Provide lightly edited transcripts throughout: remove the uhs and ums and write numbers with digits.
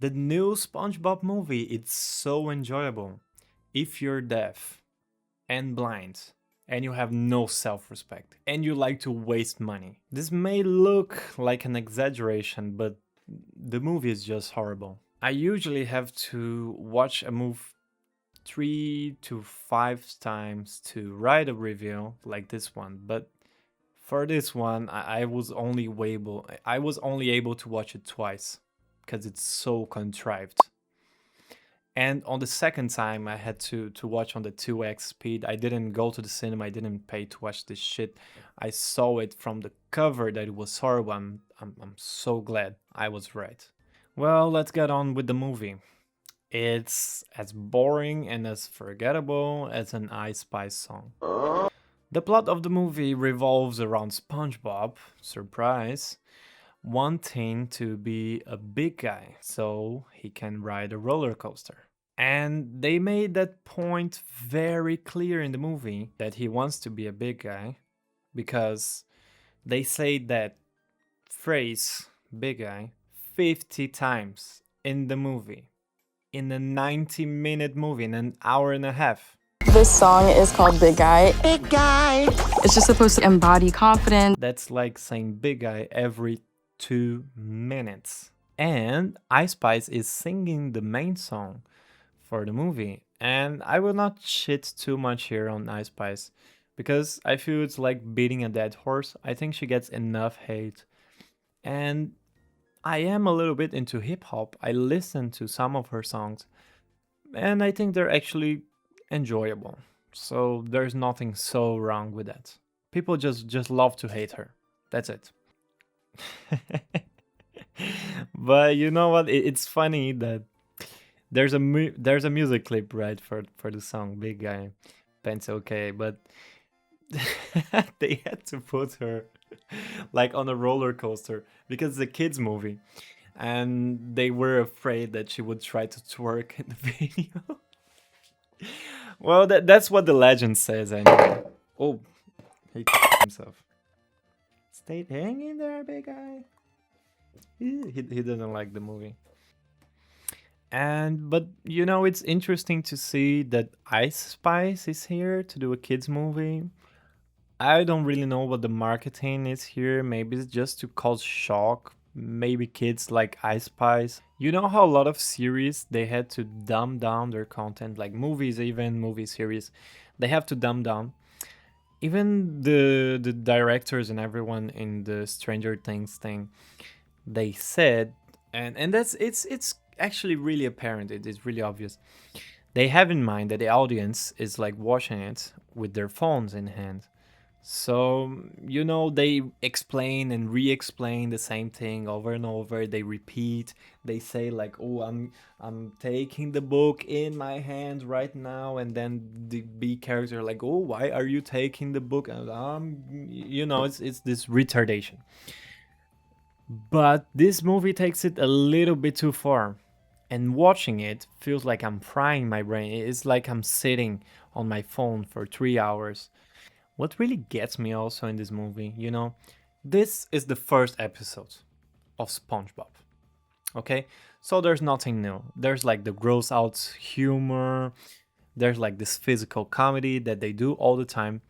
The new SpongeBob movie, it's so enjoyable. If you're deaf and blind and you have no self-respect and you like to waste money. This may look like an exaggeration, but the movie is just horrible. I usually have to watch a movie 3 to 5 times to write a review like this one, but for this one I was only able to watch it twice because it's so contrived. And on the second time I had to watch on the 2x speed. I didn't go to the cinema, I didn't pay to watch this shit. I saw it from the cover that it was horrible. I'm so glad I was right. Well, let's get on with the movie. It's as boring and as forgettable as an Ice Spice song. The plot of the movie revolves around SpongeBob, surprise, wanting to be a big guy so he can ride a roller coaster. And they made that point very clear in the movie that he wants to be a big guy because they say that phrase, big guy, 50 times in the movie. In a 90-minute movie, in an hour and a half. This song is called Big Guy. Big guy. It's just supposed to embody confidence. That's like saying big guy every 2 minutes. And Ice Spice is singing the main song for the movie. And I will not shit too much here on Ice Spice because I feel it's like beating a dead horse. I think she gets enough hate. And I am a little bit into hip hop. I listen to some of her songs and I think they're actually enjoyable. So there's nothing so wrong with that. People just love to hate her. That's it. But you know what? It's funny that there's a music clip, right, for the song Big Guy. Pants okay, but they had to put her like on a roller coaster because it's a kids movie and they were afraid that she would try to twerk in the video. Well, that's what the legend says anyway. Oh, he himself. Stay hanging there, big guy. He doesn't like the movie. But you know, it's interesting to see that Ice Spice is here to do a kids movie. I don't really know what the marketing is here. Maybe it's just to cause shock. Maybe kids like Ice Spice. You know how a lot of series they had to dumb down their content, like movies, even movie series, they have to dumb down. Even the directors and everyone in the Stranger Things thing, they said, and it's actually really apparent. It is really obvious. They have in mind that the audience is like watching it with their phones in hand. So, you know, they explain and re-explain the same thing over and over. They repeat. They say like, "Oh, I'm taking the book in my hand right now," and then the B character like, "Oh, why are you taking the book?" And you know, it's this retardation. But this movie takes it a little bit too far. And watching it feels like I'm frying my brain. It's like I'm sitting on my phone for 3 hours. What really gets me also in this movie, you know, this is the first episode of SpongeBob. Okay? So there's nothing new. There's like the gross out humor, there's like this physical comedy that they do all the time.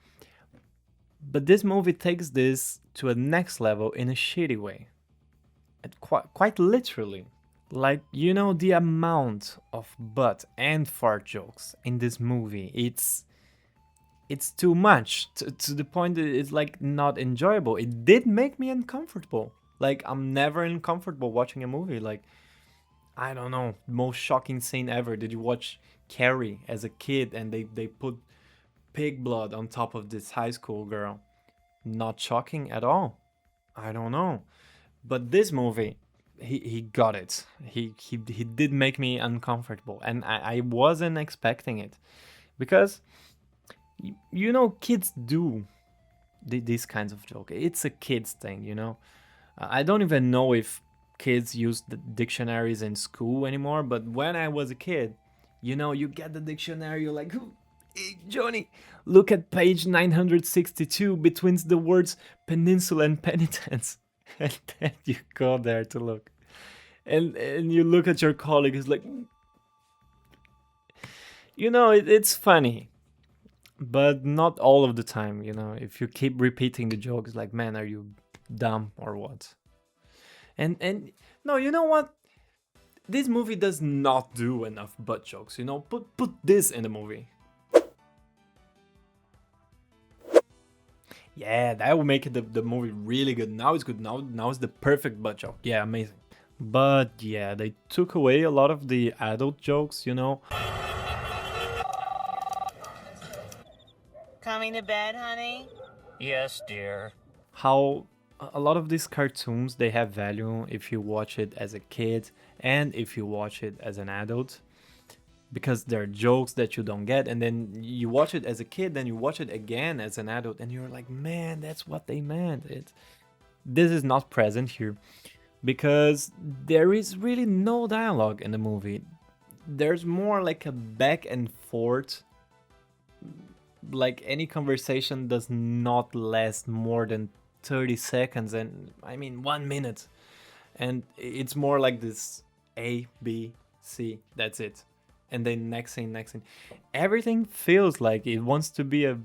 But this movie takes this to a next level in a shitty way. And quite literally. Like, you know, the amount of butt and fart jokes in this movie, it's too much to the point that it's like not enjoyable. It did make me uncomfortable. Like, I'm never uncomfortable watching a movie. Like, I don't know, most shocking scene ever. Did you watch Carrie as a kid and they put pig blood on top of this high school girl? Not shocking at all. I don't know. But this movie, he got it. He did make me uncomfortable, and I wasn't expecting it because you know, kids do these kinds of joke. It's a kids thing, you know. I don't even know if kids use the dictionaries in school anymore, but when I was a kid, you know, you get the dictionary, you're like, hey, Johnny, look at page 962 between the words peninsula and penitence. And then you go there to look. and you look at your colleague, it's like, it's funny, but not all of the time. If you keep repeating the joke, it's like, man, are you dumb or what? And no, you know what? This movie does not do enough butt jokes. Put this in the movie. Yeah, that will make the movie really good. Now it's good. Now it's the perfect butt joke. Yeah, amazing. But yeah, they took away a lot of the adult jokes. Coming to bed, honey? Yes, dear. How a lot of these cartoons, they have value if you watch it as a kid and if you watch it as an adult, because there are jokes that you don't get, and then you watch it as a kid, then you watch it again as an adult, and you're like, man, that's what they meant. This is not present here because there is really no dialogue in the movie. There's more like a back and forth. Like, any conversation does not last more than 30 seconds, and I mean 1 minute, and it's more like this A, B, C, that's it. And then next thing, everything feels like it wants to be a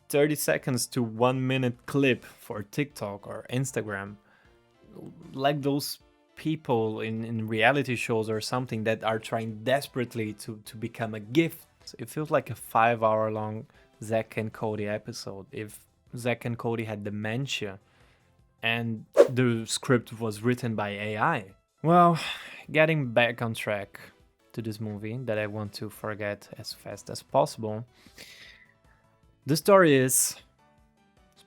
30 seconds to 1 minute clip for TikTok or Instagram, like those people in reality shows or something that are trying desperately to become a gift. It feels like a 5-hour long Zack and Cody episode. If Zack and Cody had dementia and the script was written by AI. Well, getting back on track to this movie that I want to forget as fast as possible. The story is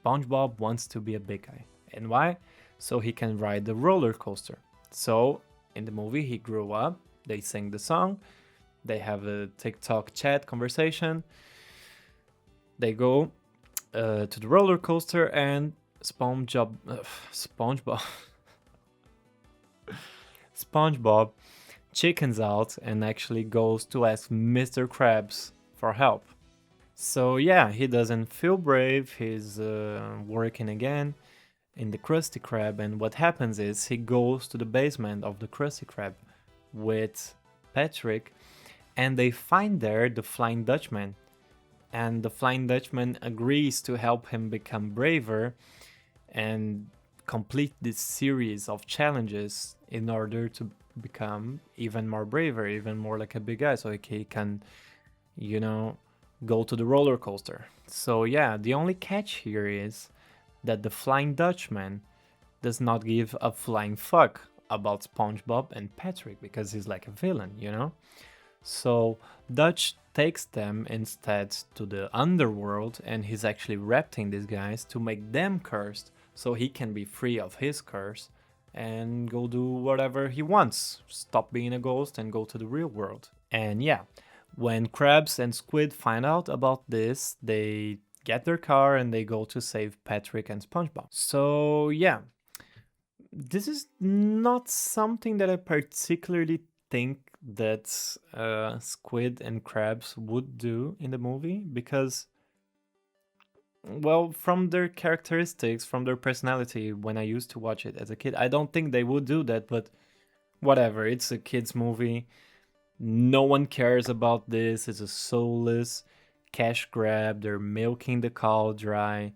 SpongeBob wants to be a big guy. And why? So he can ride the roller coaster. So in the movie, he grew up, they sing the song, they have a TikTok chat conversation, they go to the roller coaster, and SpongeBob SpongeBob chickens out and actually goes to ask Mr. Krabs for help. So yeah, he doesn't feel brave, he's working again in the Krusty Krab, and what happens is he goes to the basement of the Krusty Krab with Patrick, and they find there the Flying Dutchman. And the Flying Dutchman agrees to help him become braver and complete this series of challenges in order to become even more braver, even more like a big guy, so he can, go to the roller coaster. So yeah, the only catch here is that the Flying Dutchman does not give a flying fuck about SpongeBob and Patrick because he's like a villain. So Dutch takes them instead to the underworld, and he's actually rapting these guys to make them cursed so he can be free of his curse and go do whatever he wants. Stop being a ghost and go to the real world. And yeah, when Krabs and Squid find out about this, they get their car and they go to save Patrick and SpongeBob. So yeah, this is not something that I particularly think that Squid and Krabs would do in the movie, because, well, from their characteristics, from their personality, when I used to watch it as a kid, I don't think they would do that, but whatever, it's a kid's movie. No one cares about this. It's a soulless cash grab. They're milking the cow dry.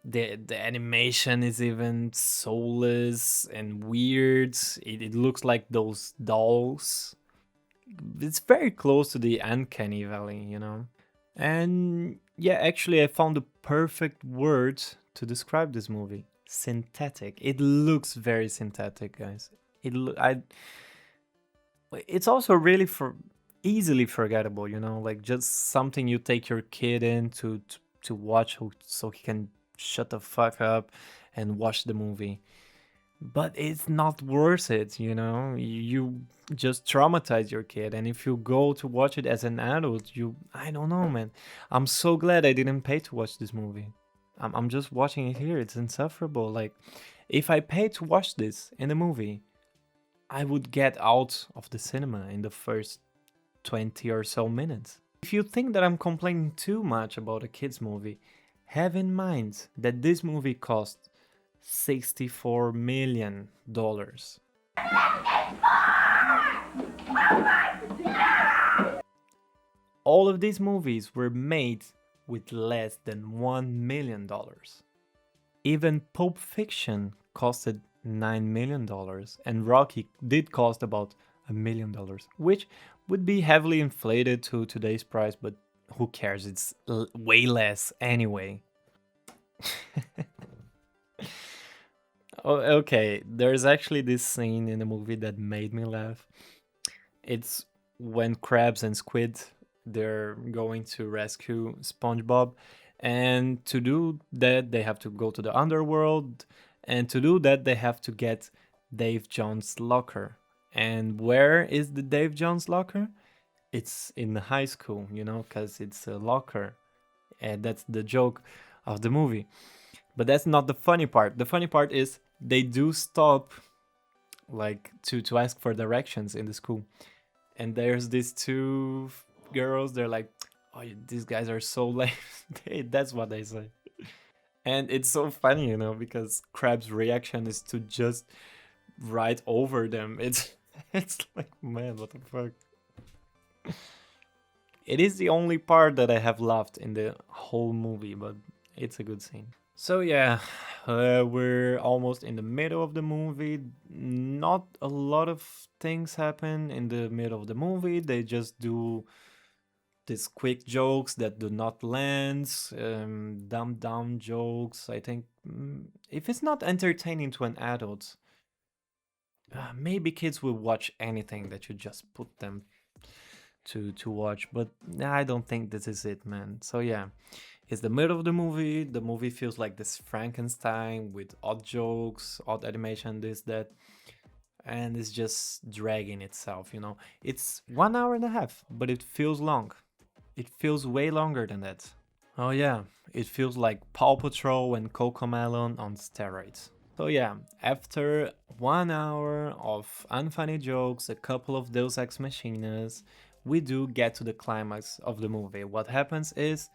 The animation is even soulless and weird. It looks like those dolls. It's very close to the uncanny valley. And yeah, actually, I found the perfect word to describe this movie: synthetic. It looks very synthetic, guys. It's also really easily forgettable. Like just something you take your kid in to watch, so he can shut the fuck up and watch the movie. But it's not worth it. You just traumatize your kid, and if you go to watch it as an adult, I don't know, man. I'm so glad I didn't pay to watch this movie. I'm just watching it here. It's insufferable. Like, if I paid to watch this in a movie, I would get out of the cinema in the first 20 or so minutes. If you think that I'm complaining too much about a kids movie, have in mind that this movie cost $64 million. All of these movies were made with less than $1 million. Even Pulp Fiction costed $9 million, and Rocky did cost about $1 million, which would be heavily inflated to today's price, but who cares? It's way less anyway. Oh, okay, there's actually this scene in the movie that made me laugh. It's when crabs and squid they're going to rescue SpongeBob, and to do that they have to go to the underworld, and to do that they have to get Dave Jones' locker. And where is the Dave Jones locker? It's in the high school, because it's a locker, and that's the joke of the movie. But that's not the funny part. The funny part is they do stop, like, to ask for directions in the school, and there's these two girls. They're like, "Oh, these guys are so lame." That's what they say, and it's so funny, because Crab's reaction is to just right over them. It's it's like, man, what the fuck. It is the only part that I have laughed in the whole movie, but it's a good scene. So yeah, we're almost in the middle of the movie. Not a lot of things happen in the middle of the movie. They just do these quick jokes that do not land, dumb down jokes. I think if it's not entertaining to an adult, maybe kids will watch anything that you just put them to watch. But I don't think this is it, man. So yeah, it's the middle of the movie. The movie feels like this Frankenstein with odd jokes, odd animation, this, that, and it's just dragging itself, It's 1 hour and a half, but it feels long. It feels way longer than that. Oh yeah, it feels like Paw Patrol and Cocomelon on steroids. So yeah, after 1 hour of unfunny jokes, a couple of Deus Ex Machinas, we do get to the climax of the movie. What happens is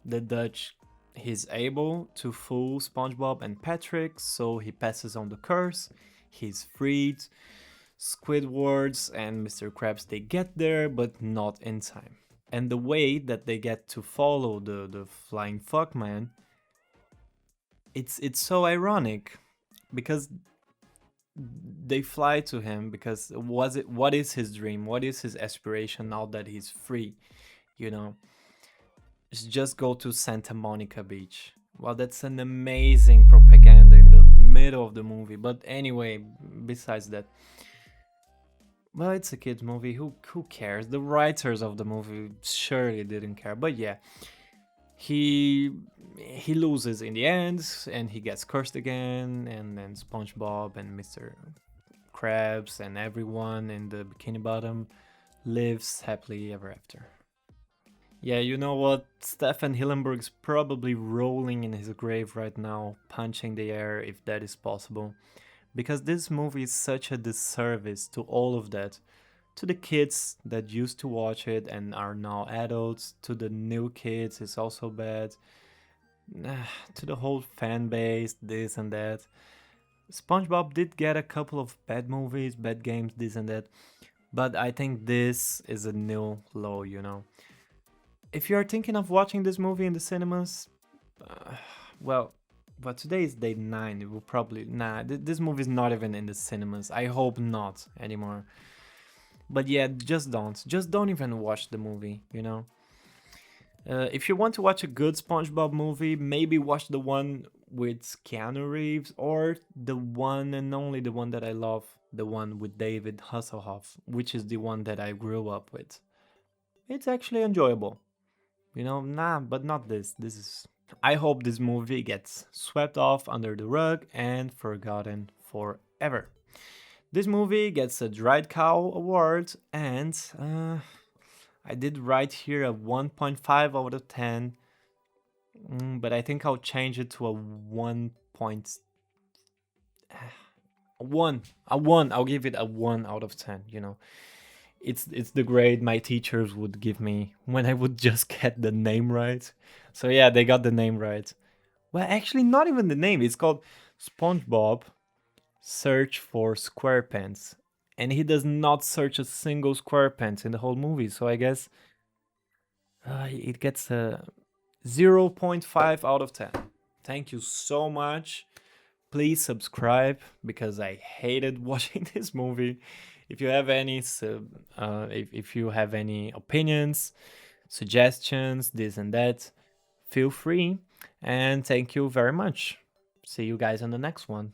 the Dutch, he's able to fool SpongeBob and Patrick, so he passes on the curse, he's freed. Squidwards and Mr. Krabs, they get there, but not in time. And the way that they get to follow the flying fuckman, it's so ironic, because they fly to him because what is his dream? What is his aspiration now that he's free? It's just go to Santa Monica Beach. Well, that's an amazing propaganda in the middle of the movie. But anyway, besides that, well, it's a kids movie. Who cares? The writers of the movie surely didn't care. But yeah, he loses in the end, and he gets cursed again. And then SpongeBob and Mr. Krabs and everyone in the Bikini Bottom lives happily ever after. Yeah, you know what? Stefan Hillenburg's probably rolling in his grave right now, punching the air if that is possible. Because this movie is such a disservice to all of that. To the kids that used to watch it and are now adults, to the new kids, it's also bad. To the whole fan base, this and that. SpongeBob did get a couple of bad movies, bad games, this and that. But I think this is a new low, If you are thinking of watching this movie in the cinemas, well, but today is day 9. It will probably... this movie is not even in the cinemas. I hope not anymore. But yeah, just don't. Just don't even watch the movie, If you want to watch a good SpongeBob movie, maybe watch the one with Keanu Reeves, or the one and only the one that I love, the one with David Hasselhoff, which is the one that I grew up with. It's actually enjoyable. But not this. This is... I hope this movie gets swept off under the rug and forgotten forever. This movie gets a Dried Cow award, and I did write here a 1.5 out of 10, but I think I'll change it to a 1. A 1. I'll give it a 1 out of 10, It's the grade my teachers would give me when I would just get the name right. So yeah, they got the name right. Well, actually, not even the name. It's called SpongeBob search for SquarePants, and he does not search a single SquarePants in the whole movie. So I guess it gets a 0.5 out of 10. Thank you so much. Please subscribe because I hated watching this movie. If you have any, if you have any opinions, suggestions, this and that, feel free. And thank you very much. See you guys on the next one.